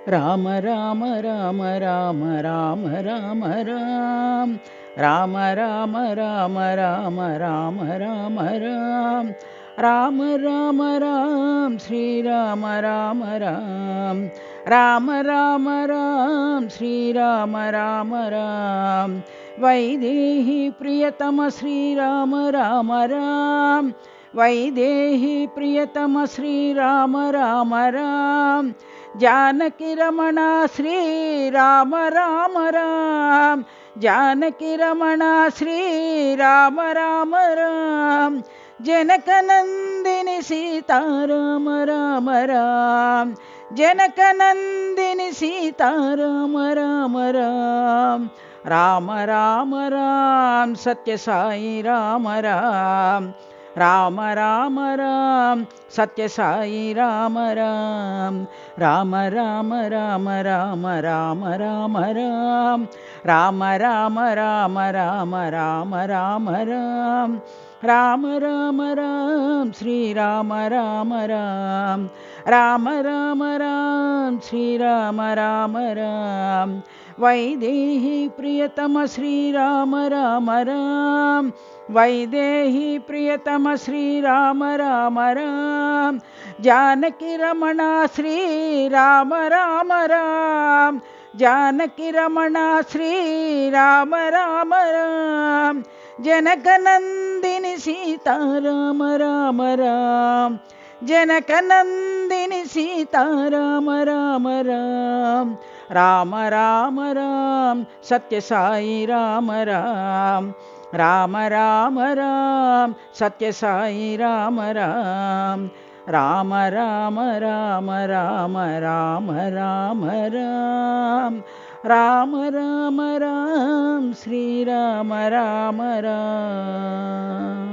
राम राम राम राम राम राम राम राम राम राम राम राम राम राम राम राम राम श्री राम राम राम राम राम राम श्री राम राम राम वैदेही प्रियतम श्री राम राम राम वैदेही प्रियतम श्री राम राम राम जानकी रमणा श्री राम राम राम जानकी रमणा श्री राम राम राम जनक नंदिनी सीता राम राम राम जनक नंदिनी सीता राम राम राम राम राम राम सत्य साई राम राम राम राम राम सत्य साई राम राम राम राम राम राम राम राम राम राम राम राम राम राम राम राम राम राम राम श्री राम राम राम राम राम राम श्री राम राम राम वैदेही प्रियतम श्री राम राम राम वैदेही प्रियतम श्री राम राम राम जानकी रमणा श्री राम राम राम जानकी रमणा श्री राम राम राम जनक नंदिनी सीता राम राम राम जनक नंदिनी सीता राम राम राम राम राम राम सत्य साई राम राम राम राम राम सत्य साई राम राम राम राम राम राम राम राम राम राम राम राम श्री राम राम राम।